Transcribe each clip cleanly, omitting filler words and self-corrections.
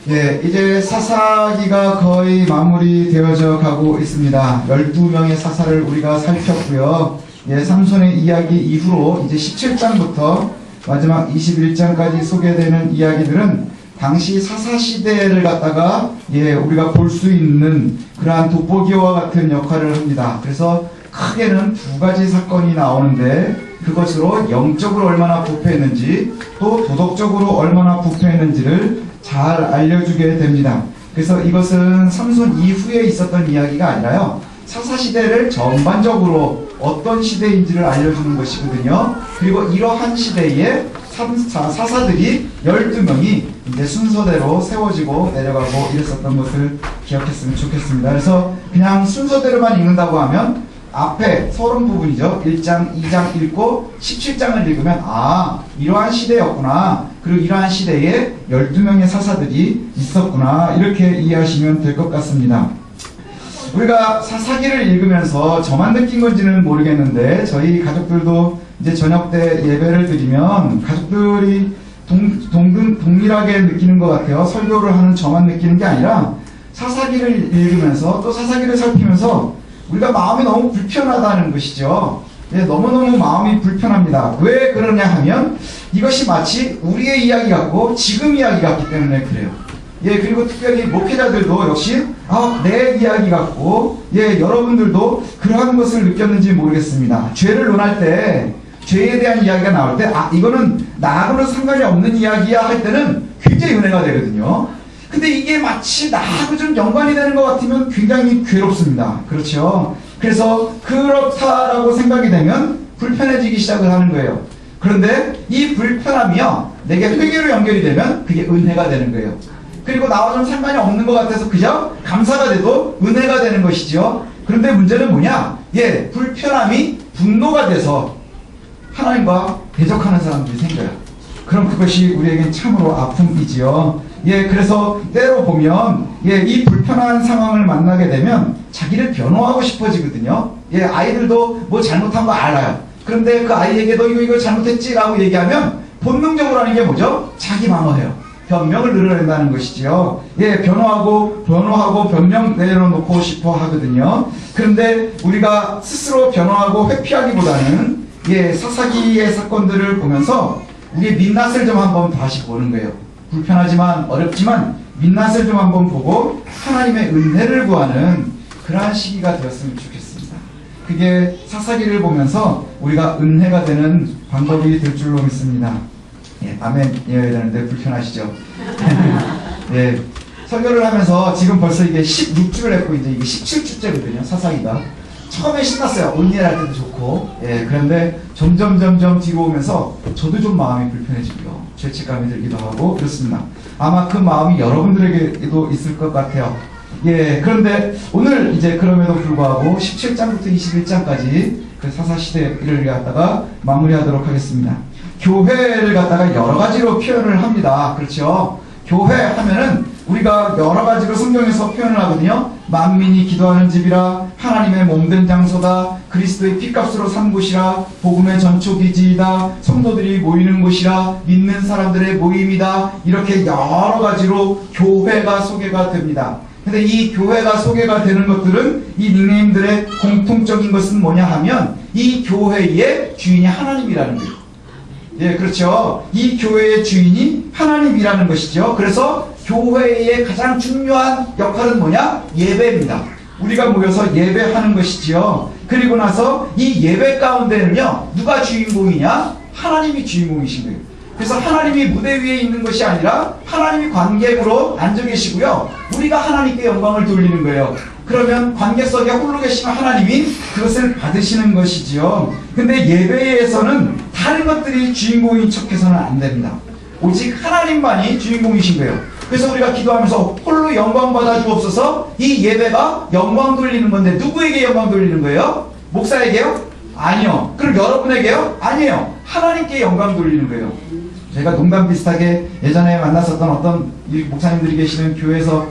예, 이제 사사기가 거의 마무리되어져 가고 있습니다. 12명의 사사를 우리가 살폈고요. 예, 삼손의 이야기 이후로 이제 17장부터 마지막 21장까지 소개되는 이야기들은 당시 사사시대를 갖다가 우리가 볼 수 있는 그러한 돋보기와 같은 역할을 합니다. 그래서 크게는 두 가지 사건이 나오는데 그것으로 영적으로 얼마나 부패했는지 또 도덕적으로 얼마나 부패했는지를 잘 알려주게 됩니다. 그래서 이것은 삼손 이후에 있었던 이야기가 아니라요, 사사시대를 전반적으로 어떤 시대인지를 알려주는 것이거든요. 그리고 이러한 시대에 사사들이 12명이 이제 순서대로 세워지고 내려가고 이랬었던 것을 기억했으면 좋겠습니다. 그래서 그냥 순서대로만 읽는다고 하면 앞에 서론 부분이죠. 1장, 2장 읽고 17장을 읽으면 이러한 시대였구나. 그리고 이러한 시대에 12명의 사사들이 있었구나. 이렇게 이해하시면 될 것 같습니다. 우리가 사사기를 읽으면서 저만 느낀 건지는 모르겠는데 저희 가족들도 이제 저녁 때 예배를 드리면 가족들이 동일하게 느끼는 것 같아요. 설교를 하는 저만 느끼는 게 아니라 사사기를 읽으면서 또 사사기를 살피면서 우리가 마음이 너무 불편하다는 것이죠. 너무너무 마음이 불편합니다. 왜 그러냐 하면 이것이 마치 우리의 이야기 같고 지금 이야기 같기 때문에 그래요. 그리고 특별히 목회자들도 역시 내 이야기 같고 여러분들도 그러한 것을 느꼈는지 모르겠습니다. 죄를 논할 때 죄에 대한 이야기가 나올 때 이거는 나하고는 상관이 없는 이야기야 할 때는 굉장히 은혜가 되거든요. 근데 이게 마치 나하고 좀 연관이 되는 것 같으면 굉장히 괴롭습니다. 그렇죠? 그래서 그렇다라고 생각이 되면 불편해지기 시작을 하는 거예요. 그런데 이 불편함이요, 내게 회개로 연결이 되면 그게 은혜가 되는 거예요. 그리고 나와 좀 상관이 없는 것 같아서 그저 감사가 돼도 은혜가 되는 것이죠. 그런데 문제는 뭐냐? 불편함이 분노가 돼서 하나님과 대적하는 사람들이 생겨요. 그럼 그것이 우리에겐 참으로 아픔이지요. 그래서 때로 보면 이 불편한 상황을 만나게 되면 자기를 변호하고 싶어지거든요. 아이들도 뭐 잘못한 거 알아요. 그런데 그 아이에게 너 이거 잘못했지? 라고 얘기하면 본능적으로 하는 게 뭐죠? 자기 방어해요. 변명을 늘어낸다는 것이지요. 변호하고 변명 내려놓고 싶어 하거든요. 그런데 우리가 스스로 변호하고 회피하기보다는 사사기의 사건들을 보면서 우리의 민낯을 좀 한번 다시 보는 거예요. 불편하지만 어렵지만 민낯을 좀 한번 보고 하나님의 은혜를 구하는 그러한 시기가 되었으면 좋겠습니다. 그게 사사기를 보면서 우리가 은혜가 되는 방법이 될 줄로 믿습니다. 아멘 이어야 되는데 불편하시죠? 설교를 하면서 지금 벌써 이게 16주를 했고 이제 이게 17주째거든요. 사사기가 처음에 신났어요. 온니엘 할 때도 좋고 그런데 점점 뒤로 오면서 저도 좀 마음이 불편해지고요, 죄책감이 들기도 하고 그렇습니다. 아마 그 마음이 여러분들에게도 있을 것 같아요. 그런데 오늘 이제 그럼에도 불구하고 17장부터 21장까지 그 사사시대를 갖다가 마무리하도록 하겠습니다. 교회를 갖다가 여러 가지로 표현을 합니다. 그렇죠? 교회 하면은 우리가 여러 가지로 성경에서 표현을 하거든요. 만민이 기도하는 집이라, 하나님의 몸된 장소다, 그리스도의 피값으로 산 곳이라, 복음의 전초기지이다, 성도들이 모이는 곳이라, 믿는 사람들의 모임이다. 이렇게 여러 가지로 교회가 소개가 됩니다. 근데 이 교회가 소개가 되는 것들은 이 닉네임들의 공통적인 것은 뭐냐 하면 이 교회의 주인이 하나님이라는 거예요. 그렇죠. 이 교회의 주인이 하나님이라는 것이죠. 그래서 교회의 가장 중요한 역할은 뭐냐? 예배입니다. 우리가 모여서 예배하는 것이지요. 그리고 나서 이 예배 가운데는요, 누가 주인공이냐? 하나님이 주인공이신 거예요. 그래서 하나님이 무대 위에 있는 것이 아니라 하나님이 관객으로 앉아 계시고요, 우리가 하나님께 영광을 돌리는 거예요. 그러면 관객석에 홀로 계시면 하나님이 그것을 받으시는 것이지요. 근데 예배에서는 다른 것들이 주인공인 척해서는 안 됩니다. 오직 하나님만이 주인공이신 거예요. 그래서 우리가 기도하면서 홀로 영광 받아 주옵소서, 이 예배가 영광 돌리는 건데 누구에게 영광 돌리는 거예요? 목사에게요? 아니요. 그럼 여러분에게요? 아니에요. 하나님께 영광 돌리는 거예요. 제가 농담 비슷하게 예전에 만났었던 어떤 목사님들이 계시는 교회에서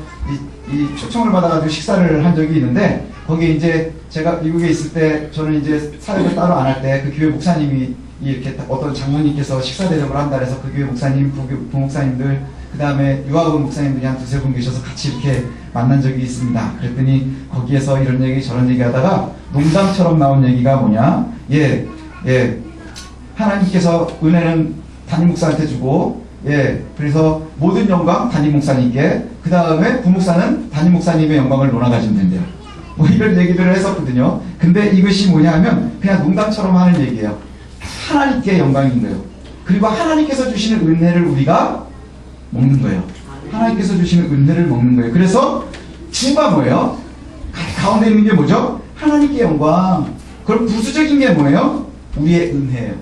이 초청을 받아가지고 식사를 한 적이 있는데, 거기에 이제 제가 미국에 있을 때 저는 이제 사역을 따로 안 할 때 그 교회 목사님이 이렇게 어떤 장로님께서 식사 대접을 한다 해서 그 교회 목사님, 부목사님들 그 다음에 유아부 목사님들이 한 두세 분 계셔서 같이 이렇게 만난 적이 있습니다. 그랬더니 거기에서 이런 얘기 저런 얘기 하다가 농담처럼 나온 얘기가 뭐냐, 하나님께서 은혜는 담임 목사한테 주고, 그래서 모든 영광 담임 목사님께, 그 다음에 부목사는 담임 목사님의 영광을 논아가지면 된대요. 뭐 이런 얘기들을 했었거든요. 근데 이것이 뭐냐 하면 그냥 농담처럼 하는 얘기예요. 하나님께 영광인 거예요. 그리고 하나님께서 주시는 은혜를 우리가 먹는 거예요. 하나님께서 주시는 은혜를 먹는 거예요. 그래서 주가 뭐예요? 가운데 있는 게 뭐죠? 하나님께 영광. 그럼 부수적인 게 뭐예요? 우리의 은혜예요.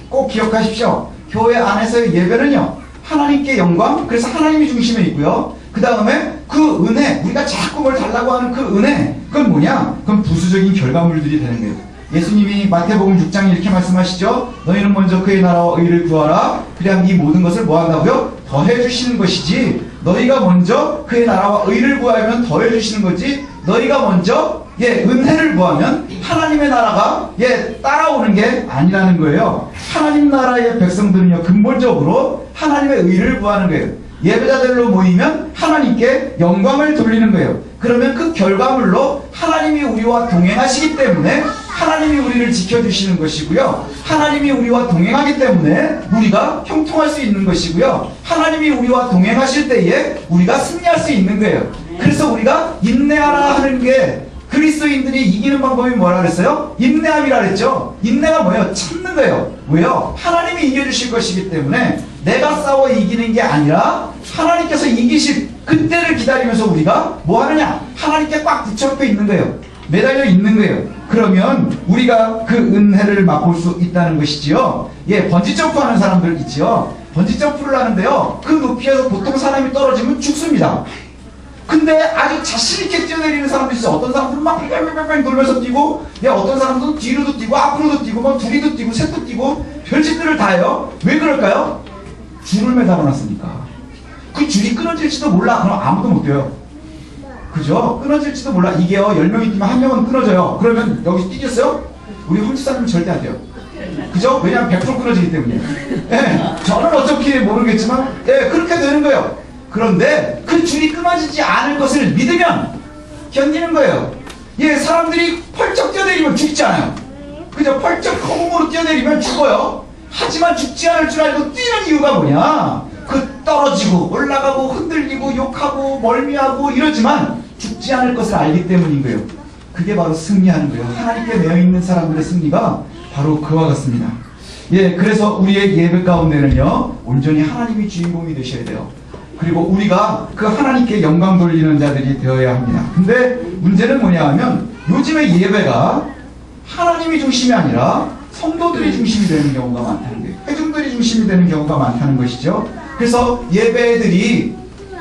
꼭 기억하십시오. 교회 안에서의 예배는요, 하나님께 영광, 그래서 하나님이 중심에 있고요. 그 다음에 그 은혜, 우리가 자꾸 뭘 달라고 하는 그 은혜, 그건 뭐냐? 그건 부수적인 결과물들이 되는 거예요. 예수님이 마태복음 6장에 이렇게 말씀하시죠. 너희는 먼저 그의 나라와 의를 구하라. 그냥 이 모든 것을 뭐 한다고요? 더해 주시는 것이지. 너희가 먼저 그의 나라와 의를 구하면 더해 주시는 거지. 너희가 먼저 은혜를 구하면 하나님의 나라가 따라오는 게 아니라는 거예요. 하나님 나라의 백성들은요, 근본적으로 하나님의 의를 구하는 거예요. 예배자들로 모이면 하나님께 영광을 돌리는 거예요. 그러면 그 결과물로 하나님이 우리와 동행하시기 때문에 하나님이 우리를 지켜주시는 것이고요. 하나님이 우리와 동행하기 때문에 우리가 형통할 수 있는 것이고요. 하나님이 우리와 동행하실 때에 우리가 승리할 수 있는 거예요. 그래서 우리가 인내하라 하는 게, 그리스도인들이 이기는 방법이 뭐라 그랬어요? 인내함이라 그랬죠. 인내가 뭐예요? 참는 거예요. 왜요? 하나님이 이겨주실 것이기 때문에 내가 싸워 이기는 게 아니라 하나님께서 이기실 그때를 기다리면서 우리가 뭐 하느냐? 하나님께 꽉 붙잡혀 있는 거예요. 매달려 있는 거예요. 그러면 우리가 그 은혜를 맛볼 수 있다는 것이지요. 번지점프 하는 사람들 있지요. 번지점프를 하는데요, 그 높이에서 보통 사람이 떨어지면 죽습니다. 근데 아주 자신있게 뛰어내리는 사람도 있어요. 어떤 사람들은 막 뺑뺑뺑뺑 돌면서 뛰고, 어떤 사람들은 뒤로도 뛰고 앞으로도 뛰고 막 둘이도 뛰고 셋도 뛰고 별짓들을 다 해요. 왜 그럴까요? 줄을 매달아놨으니까. 그 줄이 끊어질지도 몰라. 그럼 아무도 못 뛰어요. 그죠? 끊어질지도 몰라. 이게요, 10명이 뛰면 한 명은 끊어져요. 그러면 여기서 뛰겠어요? 우리 홍지사님은 절대 안 돼요. 그죠? 왜냐면 100% 끊어지기 때문에. 저는 어떻게 모르겠지만 그렇게 되는 거예요. 그런데 그 줄이 끊어지지 않을 것을 믿으면 견디는 거예요. 사람들이 펄쩍 뛰어내리면 죽지 않아요. 그죠? 펄쩍 허공으로 뛰어내리면 죽어요. 하지만 죽지 않을 줄 알고 뛰는 이유가 뭐냐? 그 떨어지고 올라가고 흔들리고 욕하고 멀미하고 이러지만 죽지 않을 것을 알기 때문인 거예요. 그게 바로 승리하는 거예요. 하나님께 매여있는 사람들의 승리가 바로 그와 같습니다. 그래서 우리의 예배 가운데는요, 온전히 하나님이 주인공이 되셔야 돼요. 그리고 우리가 그 하나님께 영광 돌리는 자들이 되어야 합니다. 근데 문제는 뭐냐 하면 요즘의 예배가 하나님이 중심이 아니라 성도들이 중심이 되는 경우가 많다는 거예요. 회중들이 중심이 되는 경우가 많다는 것이죠. 그래서 예배들이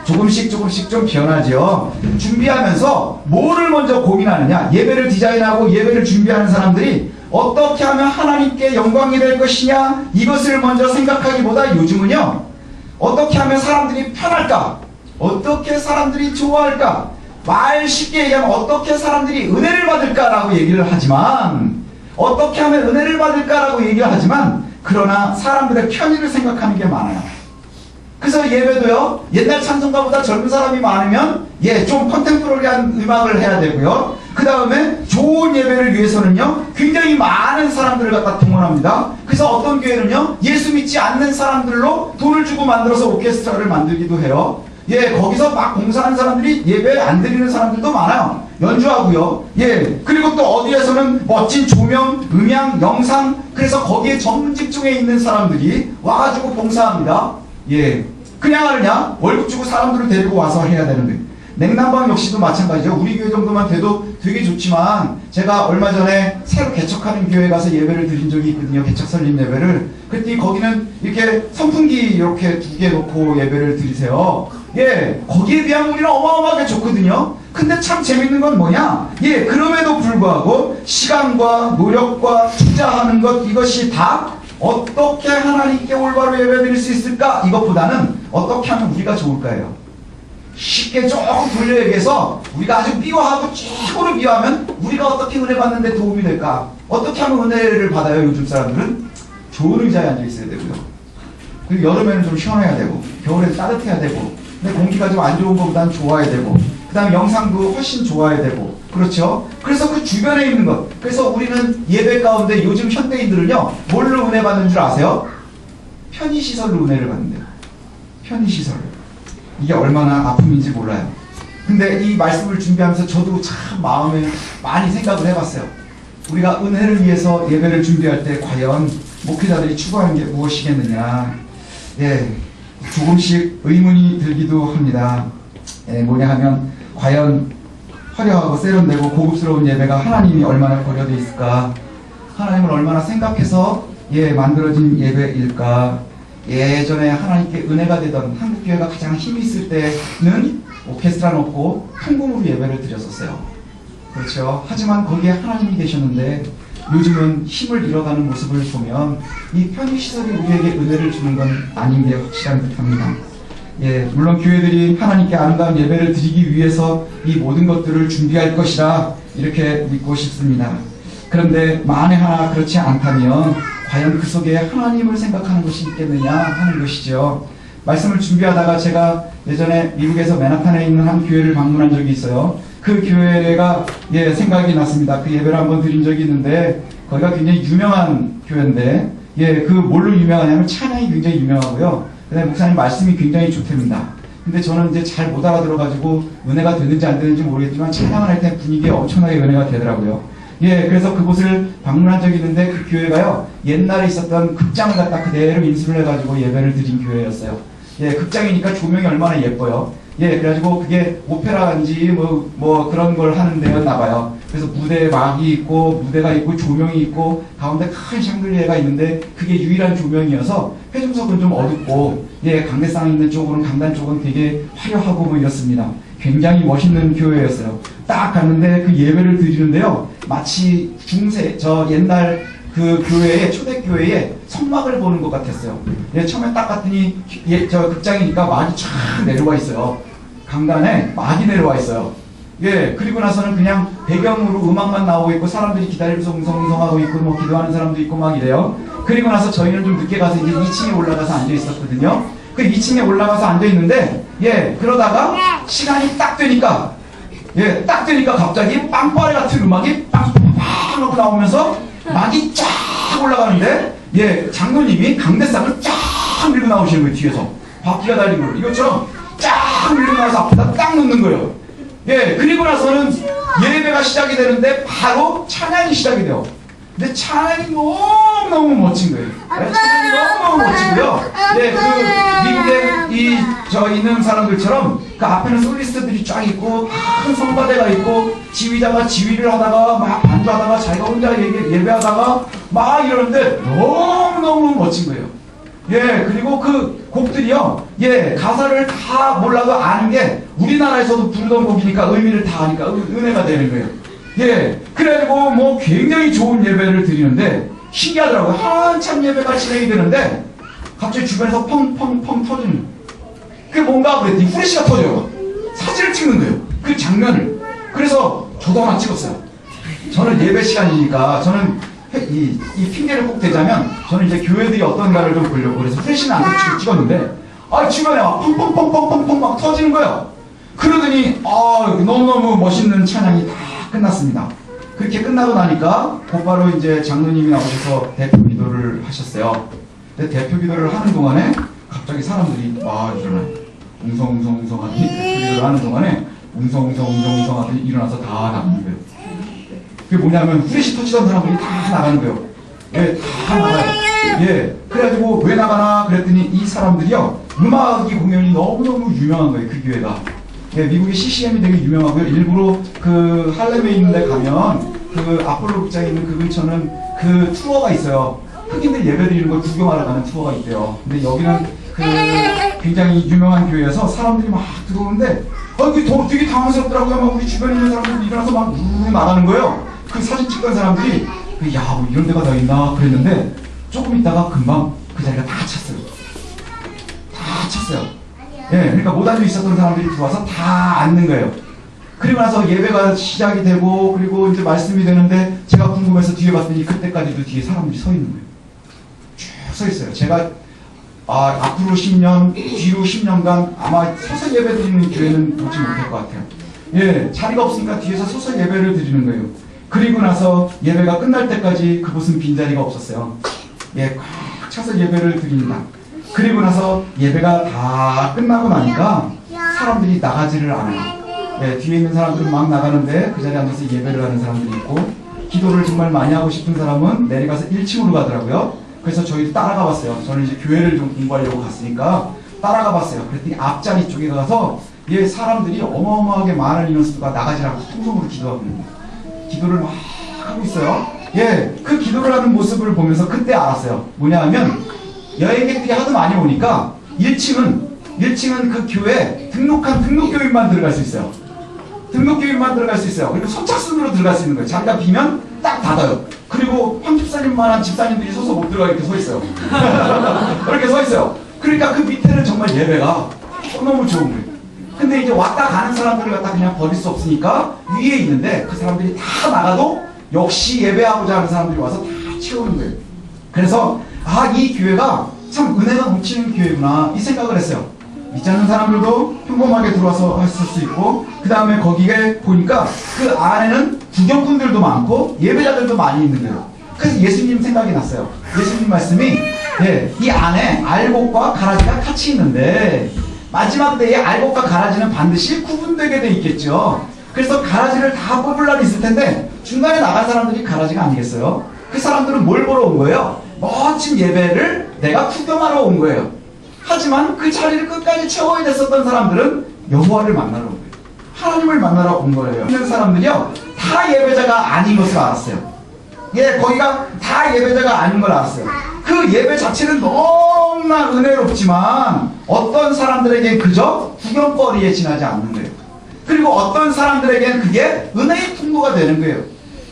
조금씩 좀 변하죠. 준비하면서 뭐를 먼저 고민하느냐, 예배를 디자인하고 예배를 준비하는 사람들이 어떻게 하면 하나님께 영광이 될 것이냐, 이것을 먼저 생각하기보다 요즘은요, 어떻게 하면 사람들이 편할까? 어떻게 사람들이 좋아할까? 말 쉽게 얘기하면 어떻게 사람들이 은혜를 받을까라고 얘기를 하지만, 어떻게 하면 은혜를 받을까라고 얘기를 하지만, 그러나 사람들의 편의를 생각하는 게 많아요. 그래서 예배도요, 옛날 찬송가보다 젊은 사람이 많으면 좀 컨템포러리한 음악을 해야 되고요. 그 다음에 좋은 예배를 위해서는요, 굉장히 많은 사람들을 갖다 동원합니다. 그래서 어떤 교회는요, 예수 믿지 않는 사람들로 돈을 주고 만들어서 오케스트라를 만들기도 해요. 거기서 막 공사하는 사람들이 예배 안 드리는 사람들도 많아요. 연주하고요. 그리고 또 어디에서는 멋진 조명, 음향, 영상, 그래서 거기에 전문 직종에 있는 사람들이 와가지고 봉사합니다. 그냥 하느냐? 월급 주고 사람들을 데리고 와서 해야 되는 거예요. 냉난방 역시도 마찬가지죠. 우리 교회 정도만 돼도 되게 좋지만, 제가 얼마 전에 새로 개척하는 교회 가서 예배를 드린 적이 있거든요. 개척 설립 예배를. 그랬더니 거기는 이렇게 선풍기 이렇게 2개 놓고 예배를 드리세요. 거기에 비하면 우리는 어마어마하게 좋거든요. 근데 참 재밌는 건 뭐냐? 그럼에도 불구하고 시간과 노력과 투자하는 것, 이것이 다 어떻게 하나님께 올바로 예배드릴 수 있을까? 이것보다는 어떻게 하면 우리가 좋을까요? 쉽게 조금 돌려 얘기해서 우리가 아주 미워하고 최고로 미워하면 우리가 어떻게 은혜 받는데 도움이 될까? 어떻게 하면 은혜를 받아요? 요즘 사람들은 좋은 의자에 앉아 있어야 되고요. 그리고 여름에는 좀 시원해야 되고, 겨울에는 따뜻해야 되고, 근데 공기가 좀 안 좋은 것보다는 좋아야 되고, 그 다음에 영상도 훨씬 좋아야 되고, 그렇죠? 그래서 그 주변에 있는 것, 그래서 우리는 예배 가운데 요즘 현대인들은요, 뭘로 은혜 받는 줄 아세요? 편의시설로 은혜를 받는데요. 편의시설로. 이게 얼마나 아픔인지 몰라요. 근데 이 말씀을 준비하면서 저도 참 마음에 많이 생각을 해봤어요. 우리가 은혜를 위해서 예배를 준비할 때 과연 목회자들이 추구하는 게 무엇이겠느냐. 예, 조금씩 의문이 들기도 합니다. 예, 뭐냐 하면 과연 화려하고 세련되고 고급스러운 예배가 하나님이 얼마나 거려져 있을까, 하나님을 얼마나 생각해서 만들어진 예배일까. 예전에 하나님께 은혜가 되던 한국교회가 가장 힘이 있을 때는 오케스트라는 없고 풍금으로 예배를 드렸었어요. 그렇죠. 하지만 거기에 하나님이 계셨는데 요즘은 힘을 잃어가는 모습을 보면 이 편의시설이 우리에게 은혜를 주는 건 아닌 게 확실한 듯합니다. 예, 물론 교회들이 하나님께 아름다운 예배를 드리기 위해서 이 모든 것들을 준비할 것이라 이렇게 믿고 싶습니다. 그런데 만에 하나 그렇지 않다면 과연 그 속에 하나님을 생각하는 것이 있겠느냐 하는 것이죠. 말씀을 준비하다가 제가 예전에 미국에서 맨하탄에 있는 한 교회를 방문한 적이 있어요. 그 교회가 생각이 났습니다. 그 예배를 한번 드린 적이 있는데 거기가 굉장히 유명한 교회인데 그 뭘로 유명하냐면 찬양이 굉장히 유명하고요. 그다음에 목사님 말씀이 굉장히 좋답니다. 근데 저는 이제 잘 못 알아들어가지고 은혜가 되는지 안 되는지 모르겠지만 찬양을 할 때 분위기에 엄청나게 은혜가 되더라고요. 그래서 그곳을 방문한 적이 있는데 그 교회가요, 옛날에 있었던 극장을 갖다 그대로 인수를 해가지고 예배를 드린 교회였어요. 극장이니까 조명이 얼마나 예뻐요. 그래가지고 그게 오페라인지 뭐 그런 걸 하는 데였나봐요. 그래서 무대 막이 있고, 무대가 있고, 조명이 있고, 가운데 큰 샹들리에가 있는데, 그게 유일한 조명이어서, 회중석은 좀 어둡고, 강대상 있는 쪽으로는, 강단 쪽은 되게 화려하고 뭐 이렇습니다. 굉장히 멋있는 교회였어요. 딱 갔는데 그 예배를 드리는데요, 마치 옛날 그 교회의, 초대교회의 성막을 보는 것 같았어요. 처음에 딱 갔더니, 저 극장이니까 막이 쫙 내려와 있어요. 강단에 막이 내려와 있어요. 그리고 나서는 그냥 배경으로 음악만 나오고 있고, 사람들이 기다리면서 웅성웅성하고 있고, 뭐 기도하는 사람도 있고 막 이래요. 그리고 나서 저희는 좀 늦게 가서 이제 2층에 올라가서 앉아 있었거든요. 그 2층에 올라가서 앉아 있는데, 그러다가 시간이 딱 되니까, 갑자기 빵빠레 같은 음악이 빵빵빵 하고 나오면서 막이 쫙 올라가는데, 장로님이 강대상을 쫙 밀고 나오시는 거예요, 뒤에서. 바퀴가 달린 걸로. 이것처럼 쫙 밀고 나와서 앞에다 딱 놓는 거예요. 그리고 나서는 예배가 시작이 되는데 바로 찬양이 시작이 돼요. 근데 찬양이 너무너무 멋진 거예요. 찬양이 너무너무 멋지고요. 그 미국에 있는 사람들처럼 그 앞에는 솔리스트들이 쫙 있고, 큰 성가대가 있고, 지휘자가 지휘를 하다가 막 반주하다가 자기가 혼자 예배하다가 막 이러는데 너무너무 멋진 거예요. 그리고 그 곡들이요, 가사를 다 몰라도 아는 게 우리나라에서도 부르던 곡이니까 의미를 다 아니까 은혜가 되는 거예요. 그래가지고 뭐 굉장히 좋은 예배를 드리는데 신기하더라고요. 한참 예배가 진행이 되는데 갑자기 주변에서 펑펑펑 터지는, 그게 뭔가 그랬더니 후레쉬가 터져요. 사진을 찍는 거예요, 그 장면을. 그래서 저도 하나 찍었어요. 저는 예배 시간이니까 저는 이 핑계를 꼭 대자면 저는 이제 교회들이 어떤가를 좀 보려고 그래서 후레쉬는 안 찍었는데 주변에 막 펑펑펑펑펑펑 막 터지는 거예요. 그러더니 너무너무 멋있는 찬양이 다 끝났습니다. 그렇게 끝나고 나니까 곧바로 이제 장로님이 나오셔서 대표 기도를 하셨어요. 근데 대표 기도를 하는 동안에 갑자기 사람들이 일어나요. 웅성웅성웅성 하더니 대표 기도를 하는 동안에 웅성웅성웅성 하더니 일어나서 다 나가는 거예요. 그게 뭐냐면 후레쉬 터치던 사람들이 다 나가는 거예요. 다 나가요. 그래가지고 왜 나가나 그랬더니 이 사람들이요, 음악이 공연이 너무너무 유명한 거예요, 그 교회가. 미국의 CCM이 되게 유명하고요. 일부러 그 할렘에 있는 데 가면 그 아폴로 극장에 있는 그 근처는 그 투어가 있어요. 흑인들 예배 드리는 걸 구경하러 가는 투어가 있대요. 근데 여기는 그 굉장히 유명한 교회여서 사람들이 막 들어오는데 되게 당황스럽더라고요. 막 우리 주변에 있는 사람들이 일어나서 막 나가는 거예요. 그 사진 찍던 사람들이 뭐 이런 데가 다 있나 그랬는데 조금 있다가 금방 그 자리가 다 찼어요. 다 찼어요. 그러니까 못 앉아 있었던 사람들이 들어와서 다 앉는 거예요. 그리고 나서 예배가 시작이 되고, 그리고 이제 말씀이 되는데 제가 궁금해서 뒤에 봤더니 그때까지도 뒤에 사람들이 서 있는 거예요. 쭉 서 있어요. 제가 앞으로 10년, 뒤로 10년간 아마 서서 예배 드리는 교회는 보지 못할 것 같아요. 예, 자리가 없으니까 뒤에서 서서 예배를 드리는 거예요. 그리고 나서 예배가 끝날 때까지 그곳은 빈자리가 없었어요. 예, 꽉 차서 예배를 드립니다. 그리고 나서 예배가 다 끝나고 나니까 사람들이 나가지를 않아요. 예, 뒤에 있는 사람들은 막 나가는데 그 자리에 앉아서 예배를 하는 사람들이 있고, 기도를 정말 많이 하고 싶은 사람은 내려가서 1층으로 가더라고요. 그래서 저희도 따라가 봤어요. 저는 이제 교회를 좀 공부하려고 갔으니까 따라가 봤어요. 그랬더니 앞자리 쪽에 가서 예, 사람들이 어마어마하게 많은 인원수가 나가지 않고 통성으로 기도하고 있는 거예요. 기도를 막 하고 있어요. 예, 그 기도를 하는 모습을 보면서 그때 알았어요. 뭐냐 하면 여행객들이 하도 많이 오니까 1층은 그 교회 등록한 등록교인만 들어갈 수 있어요. 등록교인만 들어갈 수 있어요. 그리고 선착순으로 들어갈 수 있는 거예요. 자리가 비면 딱 닫아요. 그리고 황 집사님만한 집사님들이 서서 못 들어가 이렇게 서 있어요. 그렇게 서 있어요. 그러니까 그 밑에는 정말 예배가 너무 좋은 거예요. 근데 이제 왔다 가는 사람들을 갖다 그냥 버릴 수 없으니까 위에 있는데 그 사람들이 다 나가도 역시 예배하고자 하는 사람들이 와서 다 채우는 거예요. 그래서 이 교회가 참 은혜가 넘치는 교회구나 이 생각을 했어요. 믿지 않는 사람들도 평범하게 들어와서 했을 수 있고, 그 다음에 거기에 보니까 그 안에는 구경꾼들도 많고 예배자들도 많이 있는 거예요. 그래서 예수님 생각이 났어요. 예수님 말씀이 이 안에 알곡과 가라지가 같이 있는데 마지막 때에 알곡과 가라지는 반드시 구분되게 돼 있겠죠. 그래서 가라지를 다 뽑으려고 있을 텐데 중간에 나간 사람들이 가라지가 아니겠어요? 그 사람들은 뭘 보러 온 거예요? 멋진 예배를 내가 구경하러 온 거예요. 하지만 그 자리를 끝까지 채워야 됐었던 사람들은 여호와를 만나러 온 거예요. 하나님을 만나러 온 거예요. 있는 사람들이요, 다 예배자가 아닌 것을 알았어요. 예, 거기가 다 예배자가 아닌 걸 알았어요. 그 예배 자체는 너무나 은혜롭지만 어떤 사람들에겐 그저 구경거리에 지나지 않는 거예요. 그리고 어떤 사람들에겐 그게 은혜의 통로가 되는 거예요.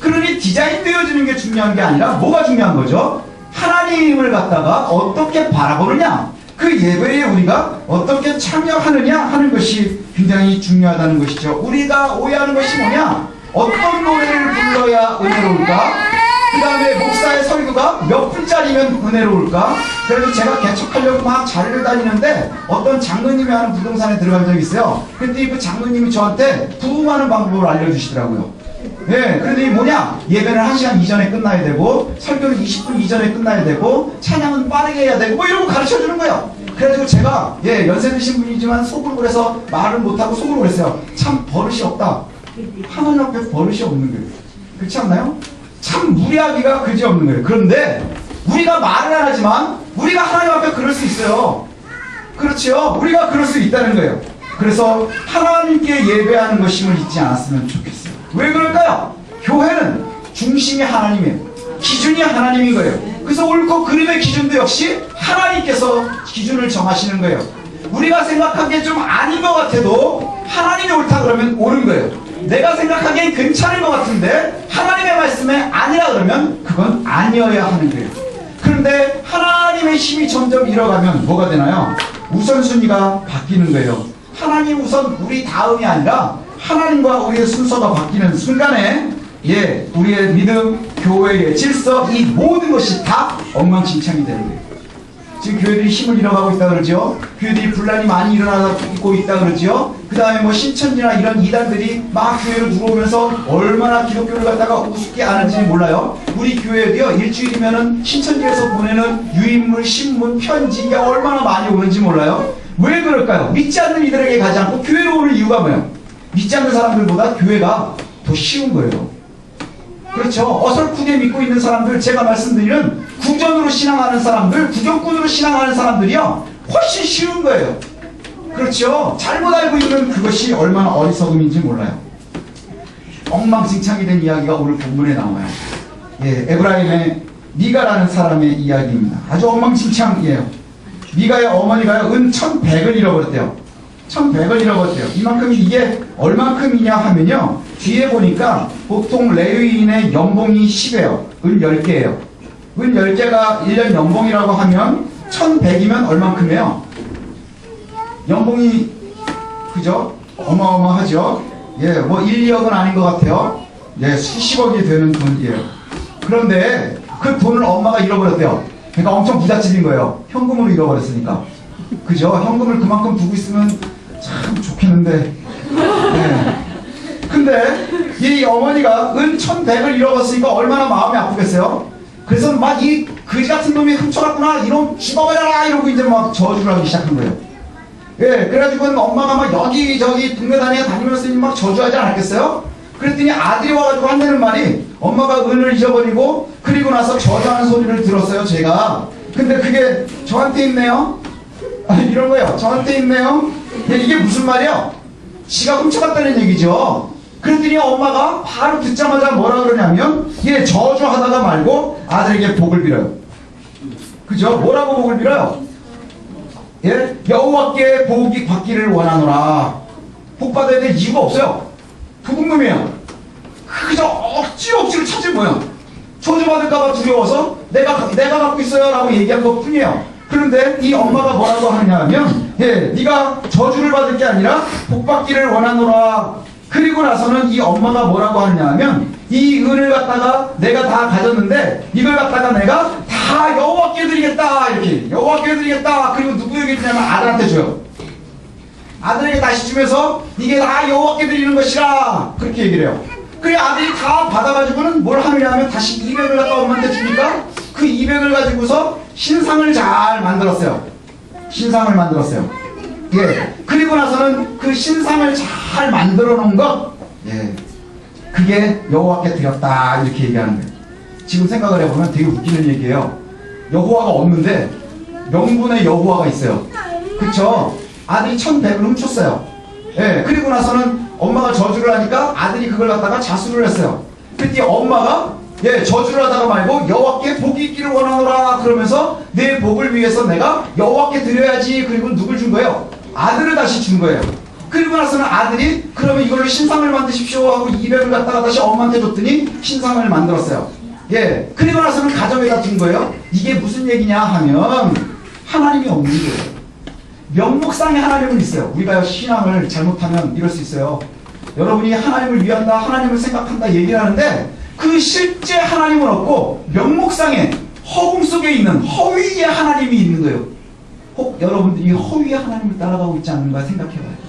그러니 디자인 되어지는 게 중요한 게 아니라 뭐가 중요한 거죠? 하나님을 갖다가 어떻게 바라보느냐, 그 예배에 우리가 어떻게 참여하느냐 하는 것이 굉장히 중요하다는 것이죠. 우리가 오해하는 것이 뭐냐? 어떤 노래를 불러야 은혜로울까? 그 다음에 목사의 설교가 몇 분짜리면 은혜로울까? 그래서 제가 개척하려고 막 자리를 다니는데 어떤 장로님이 하는 부동산에 들어간 적이 있어요. 근데 그 장로님이 저한테 부흥하는 방법을 알려주시더라고요. 예, 그런데 뭐냐? 예배는 1시간 이전에 끝나야 되고, 설교는 20분 이전에 끝나야 되고, 찬양은 빠르게 해야 되고, 뭐 이런 거 가르쳐 주는 거예요. 그래가지고 제가, 연세 드신 분이지만 속으로 그래서 말을 못하고 속으로 그랬어요. 참 버릇이 없다. 하나님 앞에 버릇이 없는 거예요. 그렇지 않나요? 참 무리하기가 그지없는 거예요. 그런데 우리가 말은 안 하지만 우리가 하나님 앞에 그럴 수 있어요. 그렇죠? 우리가 그럴 수 있다는 거예요. 그래서 하나님께 예배하는 것임을 잊지 않았으면 좋겠어요. 왜 그럴까요? 교회는 중심이 하나님이에요. 기준이 하나님인 거예요. 그래서 옳고 그름의 기준도 역시 하나님께서 기준을 정하시는 거예요. 우리가 생각하기에 좀 아닌 것 같아도 하나님이 옳다 그러면 옳은 거예요. 내가 생각하기엔 괜찮은 것 같은데 하나님의 말씀에 아니라 그러면 그건 아니어야 하는 거예요. 그런데 하나님의 힘이 점점 잃어가면 뭐가 되나요? 우선순위가 바뀌는 거예요. 하나님 우선 우리 다음이 아니라 하나님과 우리의 순서가 바뀌는 순간에 우리의 믿음, 교회의 질서, 이 모든 것이 다 엉망진창이 되는 거예요. 지금 교회들이 힘을 잃어가고 있다 그러죠. 교회들이 분란이 많이 일어나고 있다 그러죠. 그 다음에 뭐 신천지나 이런 이단들이 막 교회로 들어오면서 얼마나 기독교를 갖다가 우습게 아는지 몰라요. 우리 교회도요, 일주일이면은 신천지에서 보내는 유인물, 신문, 편지가 얼마나 많이 오는지 몰라요. 왜 그럴까요? 믿지 않는 이들에게 가지 않고 교회로 오는 이유가 뭐예요? 믿지 않는 사람들보다 교회가 더 쉬운 거예요. 그렇죠. 어설프게 믿고 있는 사람들, 제가 말씀드리는 구전으로 신앙하는 사람들, 구경꾼으로 신앙하는 사람들이요, 훨씬 쉬운 거예요. 그렇죠. 잘못 알고 있는 그것이 얼마나 어리석음인지 몰라요. 엉망진창이 된 이야기가 오늘 본문에 나와요. 에브라임의 미가라는 사람의 이야기입니다. 아주 엉망진창이에요. 미가의 어머니가요, 은 1,100을 잃어버렸대요. 1,100을 잃어버렸대요. 이만큼, 이게 얼만큼이냐 하면요, 뒤에 보니까 보통 레위인의 연봉이 10이에요. 은 10개예요. 은 10개가 1년 연봉이라고 하면 1,100이면 얼만큼이에요? 연봉이, 그죠? 어마어마하죠? 뭐 1, 2억은 아닌 것 같아요. 수십억이 되는 돈이에요. 그런데 그 돈을 엄마가 잃어버렸대요. 그러니까 엄청 부잣집인 거예요. 현금으로 잃어버렸으니까. 그죠? 현금을 그만큼 두고 있으면 참 좋겠는데. 네. 근데 이 어머니가 은 1,100을 잃어버렸으니까 얼마나 마음이 아프겠어요? 그래서 막 이 그지 같은 놈이 훔쳐갔구나, 이놈 죽어버려라, 이러고 이제 막 저주를 하기 시작한 거예요. 예, 그래가지고 엄마가 막 여기저기 동네 다니면서 막 저주하지 않았겠어요? 그랬더니 아들이 와가지고 한다는 말이, 엄마가 은을 잊어버리고 그리고 나서 저주하는 소리를 들었어요, 제가. 근데 그게 저한테 있네요. 이런 거예요. 저한테 있네요. 예, 이게 무슨 말이에요? 지가 훔쳐갔다는 얘기죠. 그랬더니 엄마가 바로 듣자마자 뭐라 그러냐면, 예, 저주하다가 말고 아들에게 복을 빌어요. 그죠? 뭐라고 복을 빌어요? 예, 여호와께 복이 받기를 원하노라. 복 받아야 될 이유가 없어요. 도둑놈이에요. 그저 억지로 찾은 거예요. 저주받을까봐 두려워서 내가 갖고 있어요 라고 얘기한 것 뿐이에요. 그런데 이 엄마가 뭐라고 하냐면, 예, 네가 저주를 받을 게 아니라 복 받기를 원하노라. 그리고 나서는 이 엄마가 뭐라고 하냐면, 이 은을 갖다가 내가 다 가졌는데 이걸 갖다가 내가 다 여호와께 드리겠다, 이렇게 여호와께 드리겠다. 그리고 누구에게 주냐면 아들한테 줘요. 아들에게 다시 주면서 이게 다 여호와께 드리는 것이라, 그렇게 얘기를 해요. 그래, 아들이 다 받아가지고는 뭘 하느냐 면 다시 200을 갖다 엄마한테 주니까 그 200을 가지고서 신상을 잘 만들었어요. 신상을 만들었어요. 예. 그리고 나서는 그 신상을 잘 만들어 놓은 것, 예, 그게 여호와께 드렸다, 이렇게 얘기하는 거예요. 지금 생각을 해보면 되게 웃기는 얘기예요. 여호와가 없는데 명분의 여호와가 있어요. 그쵸? 아들이 1,100을 훔쳤어요. 예. 그리고 나서는 엄마가 저주를 하니까 아들이 그걸 갖다가 자수를 했어요. 그랬더니 엄마가, 예, 저주를 하다가 말고 여호와께 복이 있기를 원하노라, 그러면서 내 복을 위해서 내가 여호와께 드려야지. 그리고 누굴 준 거예요? 아들을 다시 준 거예요. 그리고 나서는 아들이 그러면 이걸로 신상을 만드십시오 하고 200을 갖다가 다시 엄마한테 줬더니 신상을 만들었어요. 예. 그리고 나서는 가정에다 준 거예요. 이게 무슨 얘기냐 하면 하나님이 없는 거예요. 명목상의 하나님은 있어요. 우리가 신앙을 잘못하면 이럴 수 있어요. 여러분이 하나님을 위한다, 하나님을 생각한다 얘기를 하는데 그 실제 하나님은 없고 명목상의 허공 속에 있는 허위의 하나님이 있는 거예요. 혹 여러분들이 허위의 하나님을 따라가고 있지 않는가 생각해봐요.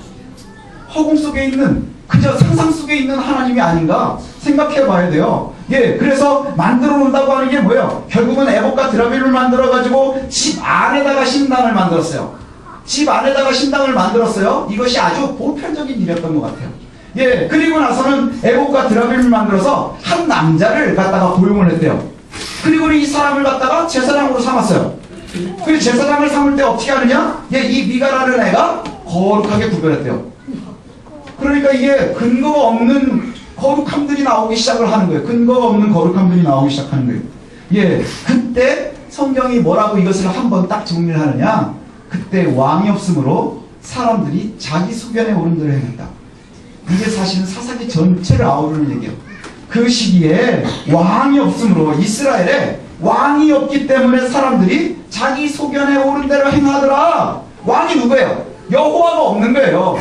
허공 속에 있는, 그저 상상 속에 있는 하나님이 아닌가 생각해봐야 돼요. 예, 그래서 만들어 놓는다고 하는 게 뭐예요? 결국은 에봇과 드라빔을 만들어가지고 집 안에다가 신당을 만들었어요. 집 안에다가 신당을 만들었어요. 이것이 아주 보편적인 일이었던 것 같아요. 예, 그리고 나서는 에봇과 드라빔을 만들어서 한 남자를 갖다가 고용을 했대요. 그리고 이 사람을 갖다가 제사장으로 삼았어요. 그 제사장을 삼을 때 어떻게 하느냐? 예, 이 미가라는 애가 거룩하게 구별했대요. 그러니까 이게 근거가 없는 거룩함들이 나오기 시작을 하는 거예요. 근거가 없는 거룩함들이 나오기 시작하는 거예요. 예, 그때 성경이 뭐라고 이것을 한번 딱 정리를 하느냐? 그때 왕이 없으므로 사람들이 자기 소견에 오른 대로 행했다. 이게 사실은 사사기 전체를 아우르는 얘기예요. 그 시기에 왕이 없으므로, 이스라엘에 왕이 없기 때문에 사람들이 자기 소견에 오른 대로 행하더라. 왕이 누구예요? 여호와가 없는 거예요.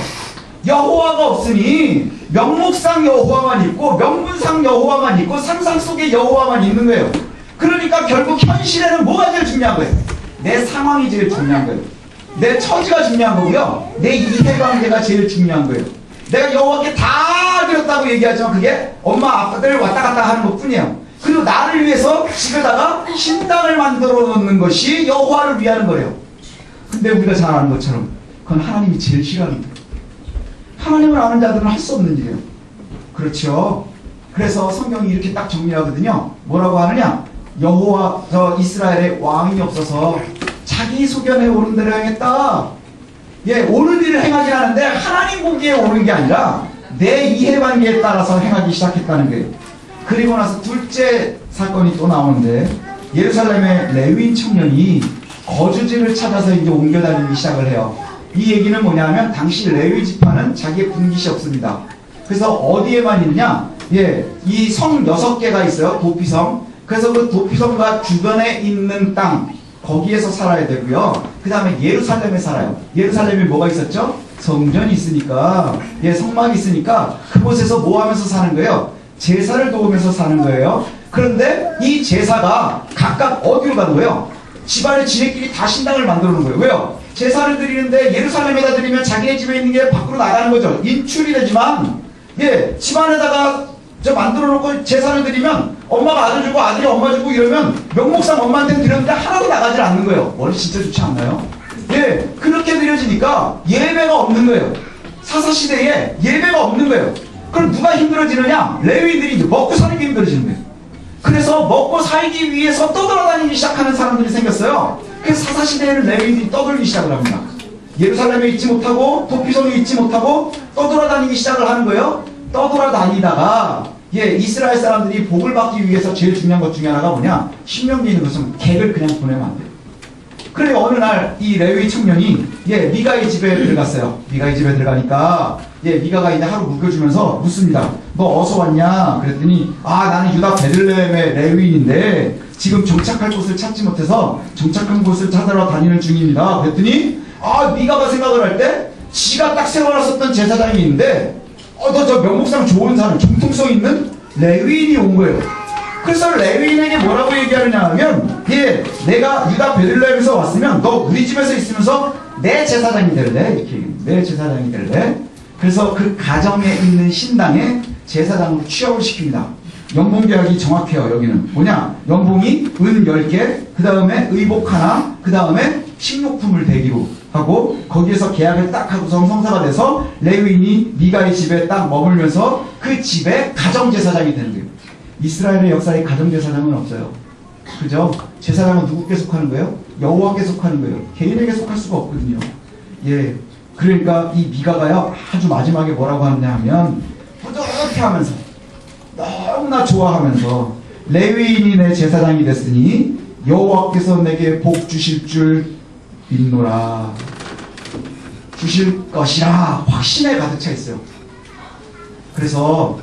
여호와가 없으니 명목상 여호와만 있고 명분상 여호와만 있고 상상 속에 여호와만 있는 거예요. 그러니까 결국 현실에는 뭐가 제일 중요한 거예요? 내 상황이 제일 중요한 거예요. 내 처지가 중요한 거고요. 내 이해관계가 제일 중요한 거예요. 내가 여호와께 다 드렸다고 얘기하지만 그게 엄마 아빠들 왔다 갔다 하는 것 뿐이에요. 그리고 나를 위해서 집에다가 신당을 만들어 놓는 것이 여호와를 위하는 거예요. 근데 우리가 잘 아는 것처럼 그건 하나님이 제일 싫어하는 거예요. 하나님을 아는 자들은 할 수 없는 일이에요. 그렇죠? 그래서 성경이 이렇게 딱 정리하거든요. 뭐라고 하느냐? 여호와, 이스라엘에 왕이 없어서 자기 소견에 오른 대로 행했다. 예, 옳은 일을 행하지 않는데 하나님 보기에 옳은 게 아니라 내 이해관계에 따라서 행하기 시작했다는 거예요. 그리고 나서 둘째 사건이 또 나오는데, 예루살렘의 레위인 청년이 거주지를 찾아서 이제 옮겨 다니기 시작을 해요. 이 얘기는 뭐냐면 당시 레위 지파는 자기의 분깃이 없습니다. 그래서 어디에만 있냐? 예, 이 성 6개가 있어요. 도피성. 그래서 그 도피성과 주변에 있는 땅, 거기에서 살아야 되고요. 그 다음에 예루살렘에 살아요. 예루살렘에 뭐가 있었죠? 성전이 있으니까, 예, 성막이 있으니까 그곳에서 뭐 하면서 사는 거예요? 제사를 도우면서 사는 거예요. 그런데 이 제사가 각각 어디로 가는 거예요? 집안에 지네끼리 다 신당을 만들어 놓은 거예요. 왜요? 제사를 드리는데 예루살렘에다 드리면 자기네 집에 있는 게 밖으로 나가는 거죠. 인출이 되지만, 예, 집안에다가 만들어 놓고 제사를 드리면 엄마가 아들 주고 아들이 엄마 주고 이러면 명목상 엄마한테는 드렸는데 하나도 나가질 않는 거예요. 머리 진짜 좋지 않나요? 예, 그렇게 드려지니까 예배가 없는 거예요. 사사시대에 예배가 없는 거예요. 그럼 누가 힘들어지느냐? 레위인들이 이제 먹고 사는 게 힘들어지는 거예요. 그래서 먹고 살기 위해서 떠돌아다니기 시작하는 사람들이 생겼어요. 그래서 사사시대에는 레위인들이 떠돌기 시작을 합니다. 예루살렘에 있지 못하고 도피성에 있지 못하고 떠돌아다니기 시작을 하는 거예요. 떠돌아다니다가 이스라엘 사람들이 복을 받기 위해서 제일 중요한 것 중에 하나가 뭐냐? 신명기에 있는 것은 객을 그냥 보내면 안 돼요. 그래 어느 날 이 레위 청년이 미가의 집에 들어갔어요. 미가의 집에 들어가니까 미가가 이제 하루 묵여주면서 묻습니다. 너 어디서 왔냐? 그랬더니 나는 유다 베들레헴의 레위인인데 지금 정착할 곳을 찾지 못해서 정착한 곳을 찾으러 다니는 중입니다. 그랬더니 미가가 생각을 할 때 지가 딱 세워놨었던 제사장이 있는데 너 저 명목상 좋은 사람, 정통성 있는 레위인이 온 거예요. 그래서 레위인에게 뭐라고 얘기하느냐 하면 내가 유다 베들레헴에서 왔으면 너 우리 집에서 있으면서 내 제사장이 될래? 이렇게 내 제사장이 될래? 그래서 그 가정에 있는 신당에 제사장으로 취업을 시킵니다. 연봉 계약이 정확해요. 여기는 뭐냐? 연봉이 은 10개, 그 다음에 의복 하나, 그 다음에 식료품을 대기로 하고 거기에서 계약을 딱 하고서 성사가 돼서 레위인이 미가의 집에 딱 머물면서 그 집에 가정제사장이 되는 거예요. 이스라엘의 역사에 가정제사장은 없어요. 그죠? 제사장은 누구께 속하는 거예요? 여호와께 속하는 거예요. 개인에게 속할 수가 없거든요. 그러니까 이 미가가요 아주 마지막에 뭐라고 하느냐 하면 뿌듯해 하면서 너무나 좋아하면서 레위인이 내 제사장이 됐으니 여호와께서 내게 복 주실 줄 믿노라. 주실 것이라 확신에 가득 차 있어요. 그래서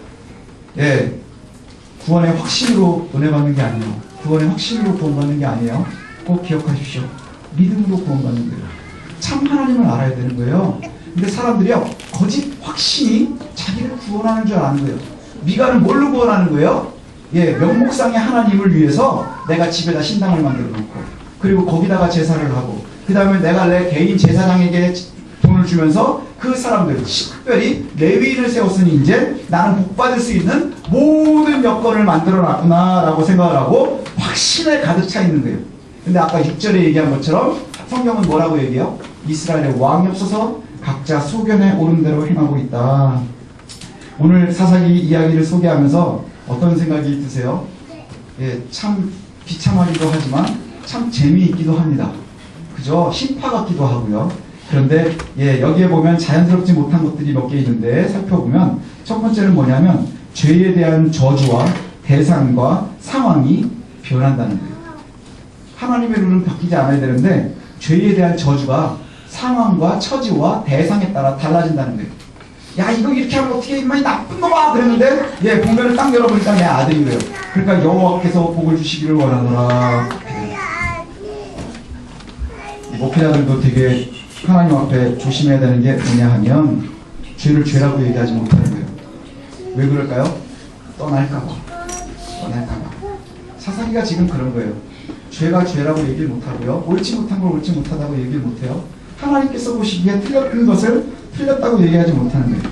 구원의 확신으로 은혜 받는 게 아니에요. 구원의 확신으로 구원받는 게 아니에요. 꼭 기억하십시오. 믿음으로 구원받는 거예요. 참 하나님을 알아야 되는 거예요. 근데 사람들이요 거짓 확신이 자기를 구원하는 줄 아는 거예요. 미가는 뭘로 구원하는 거예요? 명목상의 하나님을 위해서 내가 집에다 신당을 만들어 놓고 그리고 거기다가 제사를 하고 그 다음에 내가 내 개인 제사장에게 돈을 주면서 그 사람들 특별히 레위인을 세웠으니 이제 나는 복받을 수 있는 모든 여건을 만들어 놨구나 라고 생각을 하고 확신에 가득 차 있는 거예요. 근데 아까 6절에 얘기한 것처럼 성경은 뭐라고 얘기해요? 이스라엘에 왕이 없어서 각자 소견에 오른 대로 행하고 있다. 오늘 사사기 이야기를 소개하면서 어떤 생각이 드세요? 참 비참하기도 하지만 참 재미있기도 합니다. 그죠? 신파 같기도 하고요. 그런데 여기에 보면 자연스럽지 못한 것들이 몇 개 있는데 살펴보면 첫 번째는 뭐냐면 죄에 대한 저주와 대상과 상황이 변한다는 거예요. 하나님의 룰은 바뀌지 않아야 되는데 죄에 대한 저주가 상황과 처지와 대상에 따라 달라진다는 거예요. 야 이거 이렇게 하면 어떻게 이만이 나쁜 놈아 그랬는데 공면을 딱 열어보니까 내 아들인 거예요. 그러니까 여호와께서 복을 주시기를 원하노라. 목회자들도 되게 하나님 앞에 조심해야 되는 게 뭐냐 하면 죄를 죄라고 얘기하지 못하는 거예요. 왜 그럴까요? 떠날까봐. 사사기가 지금 그런 거예요. 죄가 죄라고 얘기를 못하고요. 옳지 못한 걸 옳지 못하다고 얘기를 못해요. 하나님께서 보시기에 틀렸던 것을 틀렸다고 얘기하지 못하는 거예요.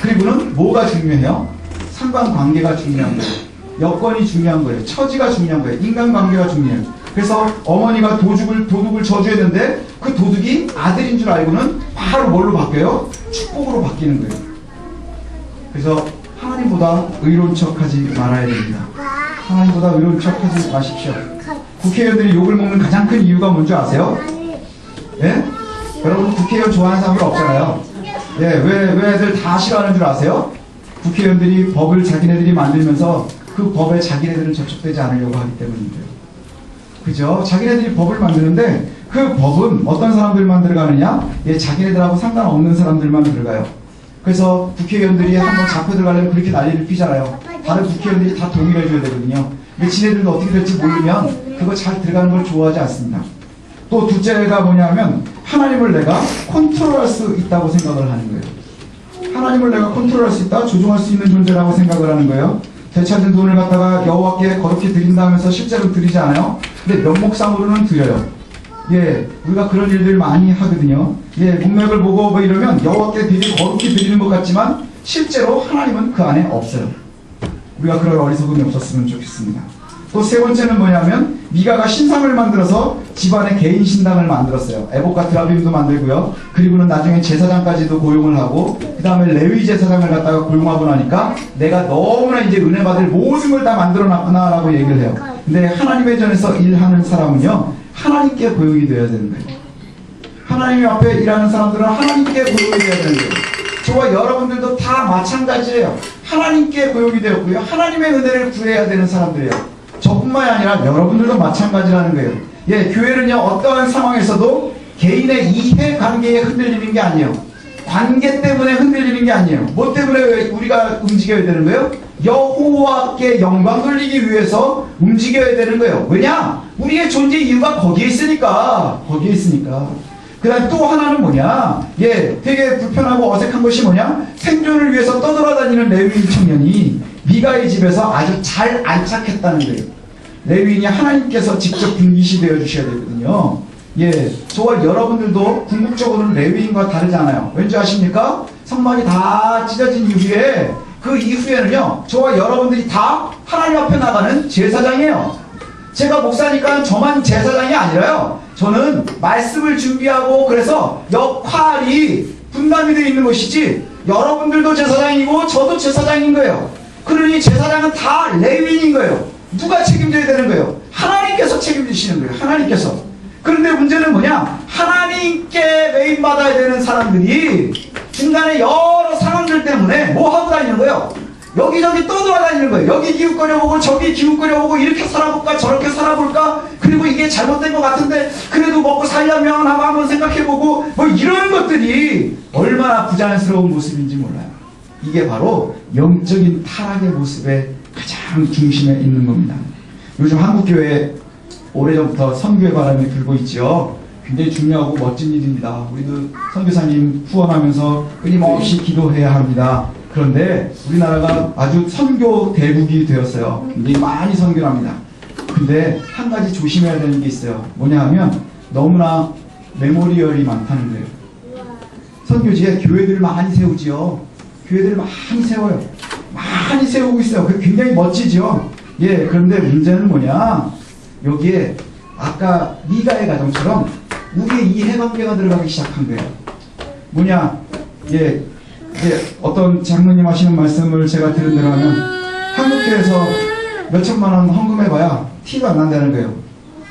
그리고는 뭐가 중요해요? 상관관계가 중요한 거예요. 여건이 중요한 거예요. 처지가 중요한 거예요. 인간관계가 중요해요. 그래서 어머니가 도둑을 저주했는데 그 도둑이 아들인 줄 알고는 바로 뭘로 바뀌어요? 축복으로 바뀌는 거예요. 그래서 하나님보다 의로운 척하지 말아야 됩니다. 하나님보다 의로운 척하지 마십시오. 국회의원들이 욕을 먹는 가장 큰 이유가 뭔지 아세요? 여러분 국회의원 좋아하는 사람은 없잖아요. 왜 애들 다 싫어하는 줄 아세요? 국회의원들이 법을 자기네들이 만들면서 그 법에 자기네들은 접촉되지 않으려고 하기 때문인데요. 그죠? 자기네들이 법을 만드는데 그 법은 어떤 사람들만 들어가느냐? 자기네들하고 상관없는 사람들만 들어가요. 그래서 국회의원들이 한번 잡혀 들어가려면 그렇게 난리를 피잖아요. 다른 국회의원들이 다 동의를 해줘야 되거든요. 근데 지네들도 어떻게 될지 모르면 그거 잘 들어가는 걸 좋아하지 않습니다. 또 둘째가 뭐냐면 하나님을 내가 컨트롤할 수 있다고 생각을 하는 거예요. 하나님을 내가 컨트롤할 수 있다, 조종할 수 있는 존재라고 생각을 하는 거예요. 되찾은 돈을 갖다가 여호와께 거룩히 드린다 하면서 실제로 드리지 않아요. 근데 면목상으로는 드려요. 예, 우리가 그런 일들 많이 하거든요. 예, 문맥을 보고 뭐 이러면 여호와께 드리고 거룩히 드리는 것 같지만 실제로 하나님은 그 안에 없어요. 우리가 그럴 어리석음이 없었으면 좋겠습니다. 또 세 번째는 뭐냐면 미가가 신상을 만들어서 집안에 개인 신당을 만들었어요. 에봇과 드라빔도 만들고요. 그리고는 나중에 제사장까지도 고용을 하고 그 다음에 레위 제사장을 갖다가 고용하고 나니까 내가 너무나 이제 은혜 받을 모든 걸 다 만들어놨구나 라고 얘기를 해요. 근데 하나님의 전에서 일하는 사람은요 하나님께 고용이 되어야 되는 거예요. 하나님 앞에 일하는 사람들은 하나님께 고용이 되어야 되는 거예요. 저와 여러분들도 다 마찬가지예요. 하나님께 고용이 되었고요. 하나님의 은혜를 구해야 되는 사람들이에요. 저뿐만이 아니라 여러분들도 마찬가지라는 거예요. 예, 교회는요 어떠한 상황에서도 개인의 이해관계에 흔들리는 게 아니에요. 관계 때문에 흔들리는 게 아니에요. 뭐 때문에 우리가 움직여야 되는 거예요? 여호와께 영광 돌리기 위해서 움직여야 되는 거예요. 왜냐? 우리의 존재 이유가 거기에 있으니까. 그 다음 또 하나는 뭐냐? 예, 되게 불편하고 어색한 것이 뭐냐? 생존을 위해서 떠돌아다니는 레위인 청년이 미가의 집에서 아주 잘 안착했다는 거예요. 레위인이 하나님께서 직접 분깃이 되어 주셔야 되거든요. 예, 저와 여러분들도 궁극적으로는 레위인과 다르지 않아요. 왠지 아십니까? 성막이 다 찢어진 이후에 그 이후에는요 저와 여러분들이 다 하나님 앞에 나가는 제사장이에요. 제가 목사니까 저만 제사장이 아니라요 저는 말씀을 준비하고 그래서 역할이 분담이 되어 있는 것이지 여러분들도 제사장이고 저도 제사장인 거예요. 그러니 제사장은 다 레위인인 거예요. 누가 책임져야 되는 거예요? 하나님께서 책임지시는 거예요. 하나님께서. 그런데 문제는 뭐냐? 하나님께 메인받아야 되는 사람들이 중간에 여러 상황들 때문에 뭐 하고 다니는 거예요? 여기저기 떠돌아다니는 거예요. 여기 기웃거려보고 저기 기웃거려보고 이렇게 살아볼까 저렇게 살아볼까 그리고 이게 잘못된 것 같은데 그래도 먹고 살려면 하고 한번 생각해보고 뭐 이런 것들이 얼마나 부자연스러운 모습인지 몰라요. 이게 바로 영적인 타락의 모습의 가장 중심에 있는 겁니다. 요즘 한국교회 오래전부터 선교의 바람이 불고 있죠. 굉장히 중요하고 멋진 일입니다. 우리도 선교사님 후원하면서 끊임없이 기도해야 합니다. 그런데 우리나라가 아주 선교 대국이 되었어요. 굉장히 많이 선교를 합니다. 근데 한 가지 조심해야 되는 게 있어요. 뭐냐 하면 너무나 메모리얼이 많다는 거예요. 선교지에 교회들을 많이 세우지요. 교회들을 많이 세워요. 많이 세우고 있어요. 그게 굉장히 멋지죠. 예, 그런데 문제는 뭐냐? 여기에 아까 미가의 가정처럼 우리의 이해관계가 들어가기 시작한 거예요. 뭐냐? 예, 어떤 장로님 하시는 말씀을 제가 들은 대로 하면 한국교회에서 몇천만 원 헌금해봐야 티가 안 난다는 거예요.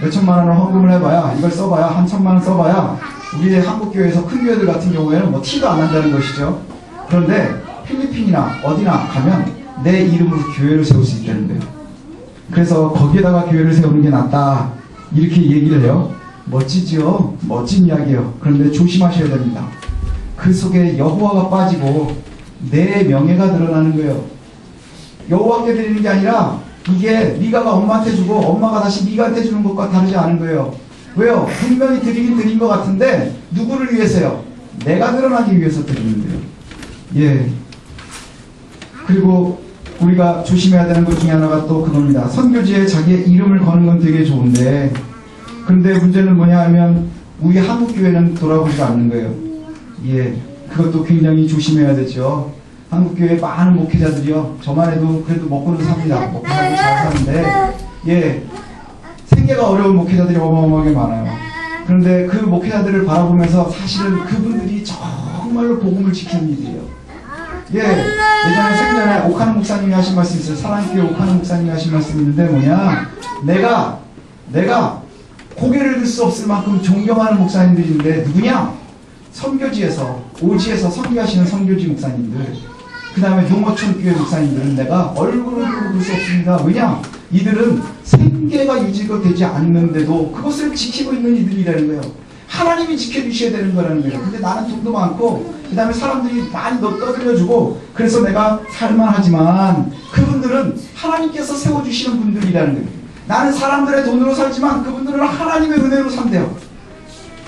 몇천만 원을 헌금을 해봐야 이걸 써봐야 한 1,000만 원 써봐야 우리 한국교회에서 큰 교회들 같은 경우에는 뭐 티도 안 난다는 것이죠. 그런데 필리핀이나 어디나 가면 내 이름으로 교회를 세울 수 있다는 거예요. 그래서 거기에다가 교회를 세우는 게 낫다 이렇게 얘기를 해요. 멋지지요? 멋진 이야기예요. 그런데 조심하셔야 됩니다. 그 속에 여호와가 빠지고 내 명예가 드러나는 거예요. 여호와께 드리는 게 아니라 이게 미가가 엄마한테 주고 엄마가 다시 미가한테 주는 것과 다르지 않은 거예요. 왜요? 분명히 드리긴 드린 것 같은데 누구를 위해서요? 내가 드러나기 위해서 드리는 거예요. 예. 그리고 우리가 조심해야 되는 것 중에 하나가 또 그겁니다. 선교지에 자기의 이름을 거는 건 되게 좋은데 그런데 문제는 뭐냐 하면 우리 한국교회는 돌아보지도 않는 거예요. 예, 그것도 굉장히 조심해야 되죠. 한국교회 많은 목회자들이요 저만 해도 그래도 먹고는 삽니다. 먹고 살고 잘 사는데 예, 생계가 어려운 목회자들이 어마어마하게 많아요. 그런데 그 목회자들을 바라보면서 사실은 그분들이 정말로 복음을 지키는 일이에요. 예, 예전에 생전에 오카노 목사님이 하신 말씀이 있어요. 사랑교회 오카노 목사님이 하신 말씀이 있는데 뭐냐, 내가 고개를 들 수 없을 만큼 존경하는 목사님들인데 누구냐? 선교지에서 오지에서 선교하시는 선교지 목사님들, 그 다음에 용어촌 교회 목사님들은 내가 얼굴을 볼 수 없습니다. 왜냐? 이들은 생계가 유지가 되지 않는데도 그것을 지키고 있는 이들이라는 거예요. 하나님이 지켜주셔야 되는 거라는 거예요. 근데 나는 돈도 많고 그 다음에 사람들이 많이 떠들여주고 그래서 내가 살만하지만 그분들은 하나님께서 세워주시는 분들이라는 거예요. 나는 사람들의 돈으로 살지만 그분들은 하나님의 은혜로 산대요.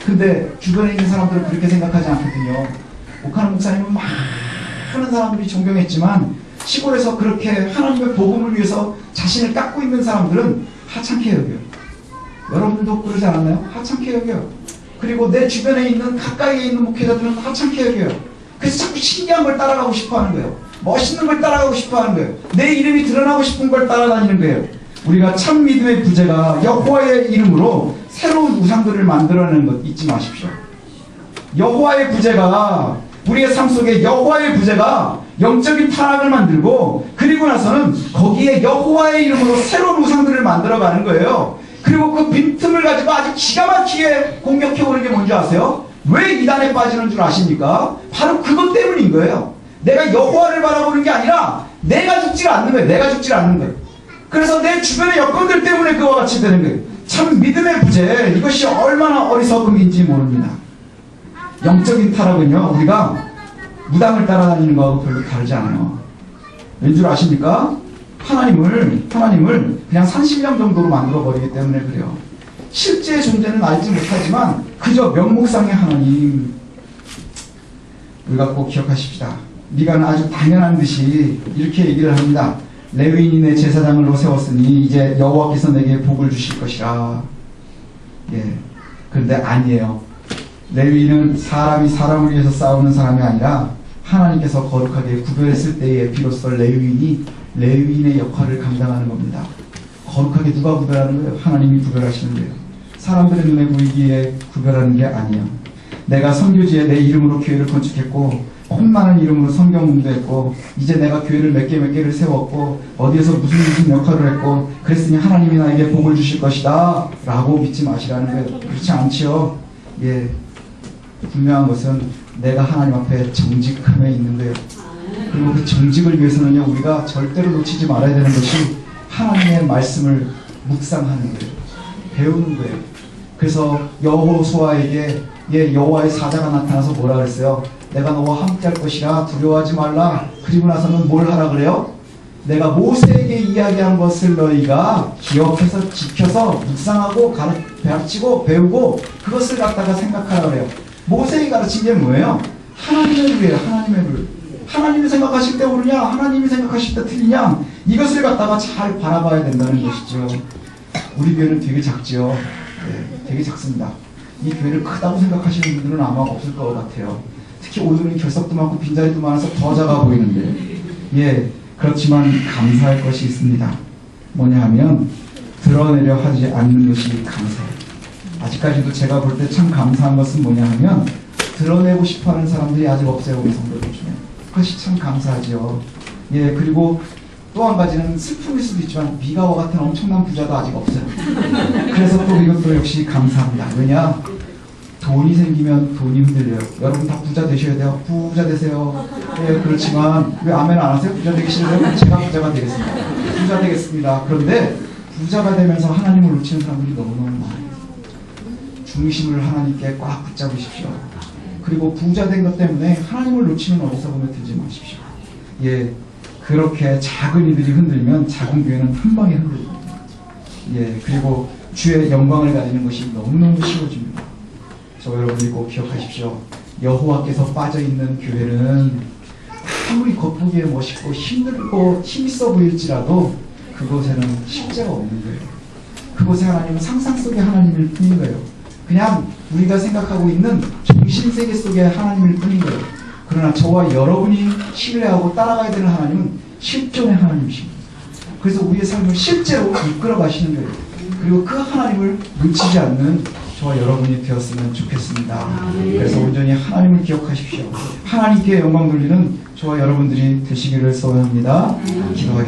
근데 주변에 있는 사람들은 그렇게 생각하지 않거든요. 오카노 목사님은 많은 사람들이 존경했지만 시골에서 그렇게 하나님의 복음을 위해서 자신을 깎고 있는 사람들은 하찮게 여겨요. 여러분들도 그러지 않았나요? 하찮게 여겨요. 그리고 내 주변에 있는 가까이에 있는 목회자들은 하찮게 여겨요. 그래서 자꾸 신기한 걸 따라가고 싶어 하는 거예요. 멋있는 걸 따라가고 싶어 하는 거예요. 내 이름이 드러나고 싶은 걸 따라다니는 거예요. 우리가 참 믿음의 부재가 여호와의 이름으로 새로운 우상들을 만들어내는 것 잊지 마십시오. 여호와의 부재가 우리의 삶 속에 여호와의 부재가 영적인 타락을 만들고 그리고 나서는 거기에 여호와의 이름으로 새로운 우상들을 만들어가는 거예요. 그리고 그 빈틈을 가지고 아주 기가 막히게 공격해오는 게 뭔지 아세요? 왜 이단에 빠지는 줄 아십니까? 바로 그것 때문인 거예요. 내가 여호와를 바라보는 게 아니라 내가 죽지 않는 거예요. 내가 죽지 않는 거예요. 그래서 내 주변의 여건들 때문에 그와 같이 되는 거예요. 참 믿음의 부재, 이것이 얼마나 어리석음인지 모릅니다. 영적인 타락은요, 우리가 무당을 따라다니는 거하고 별로 다르지 않아요. 왠줄 아십니까? 하나님을 그냥 산신령 정도로 만들어버리기 때문에 그래요. 실제 존재는 알지 못하지만 그저 명목상의 하나님. 우리가 꼭 기억하십시다. 미가는 아주 당연한 듯이 이렇게 얘기를 합니다. 레위인이 내 제사장으로 세웠으니 이제 여호와께서 내게 복을 주실 것이라. 예. 그런데 아니에요. 레위인은 사람이 사람을 위해서 싸우는 사람이 아니라 하나님께서 거룩하게 구별했을 때에 비로소 레위인의 역할을 감당하는 겁니다. 거룩하게 누가 구별하는 거예요? 하나님이 구별하시는 거예요. 사람들의 눈에 보이기에 구별하는 게 아니에요. 내가 선교지에 내 이름으로 교회를 건축했고 콩나는 이름으로 성경 공부했고 이제 내가 교회를 몇 개를 세웠고 어디에서 무슨 역할을 했고 그랬으니 하나님이 나에게 복을 주실 것이다 라고 믿지 마시라는 거예요. 그렇지 않지요. 예, 분명한 것은 내가 하나님 앞에 정직함에 있는 거예요. 그리고 그 정직을 위해서는요, 우리가 절대로 놓치지 말아야 되는 것이 하나님의 말씀을 묵상하는 거예요. 배우는 거예요. 그래서 여호수아에게 여호와의 사자가 나타나서 뭐라 그랬어요? 내가 너와 함께 할 것이라 두려워하지 말라. 그리고 나서는 뭘 하라 그래요? 내가 모세에게 이야기한 것을 너희가 기억해서 지켜서 묵상하고 가르치고 배우고 그것을 갖다가 생각하라 그래요. 모세가 가르친 게 뭐예요? 하나님의 불이에요. 하나님의 불. 하나님이 생각하실 때 옳으냐? 하나님이 생각하실 때 틀리냐? 이것을 갖다가 잘 바라봐야 된다는 것이죠. 우리 교회는 되게 작지요. 네, 되게 작습니다. 이 교회를 크다고 생각하시는 분들은 아마 없을 것 같아요. 특히 오늘은 결석도 많고 빈자리도 많아서 더 작아 보이는데, 예, 그렇지만 감사할 것이 있습니다. 뭐냐 하면 드러내려 하지 않는 것이 감사해요. 아직까지도 제가 볼 때 참 감사한 것은 뭐냐 하면 드러내고 싶어하는 사람들이 아직 없어요. 우리 성도들 중에. 그것이 참 감사하죠. 예, 그리고 또 한 가지는 슬픔일 수도 있지만 미가와 같은 엄청난 부자도 아직 없어요. 그래서 또 이것도 역시 감사합니다. 왜냐? 돈이 생기면 돈이 흔들려요. 여러분 다 부자 되셔야 돼요. 부자 되세요. 예, 그렇지만 왜 아멘 안 하세요? 부자 되기 싫으면 제가 부자가 되겠습니다. 부자 되겠습니다. 그런데 부자가 되면서 하나님을 놓치는 사람들이 너무너무 많아요. 중심을 하나님께 꽉 붙잡으십시오. 그리고 부자 된 것 때문에 하나님을 놓치는 어리석음에 들지 마십시오. 예, 그렇게 작은 이들이 흔들면 작은 교회는 한 방에 흔들립니다. 예, 그리고 주의 영광을 가지는 것이 너무너무 쉬워집니다. 저 여러분이 꼭 기억하십시오. 여호와께서 빠져있는 교회는 아무리 겉보기에 멋있고 힘들고 힘있어 보일지라도 그곳에는 실제가 없는 거예요. 그곳에 하나님은 상상 속의 하나님일 뿐인 거예요. 그냥 우리가 생각하고 있는 정신세계 속의 하나님일 뿐인 거예요. 그러나 저와 여러분이 신뢰하고 따라가야 되는 하나님은 실존의 하나님이십니다. 그래서 우리의 삶을 실제로 이끌어 가시는 거예요. 그리고 그 하나님을 놓치지 않는 저와 여러분이 되었으면 좋겠습니다. 그래서 온전히 하나님을 기억하십시오. 하나님께 영광 돌리는 저와 여러분들이 되시기를 소원합니다. 기도하겠습니다.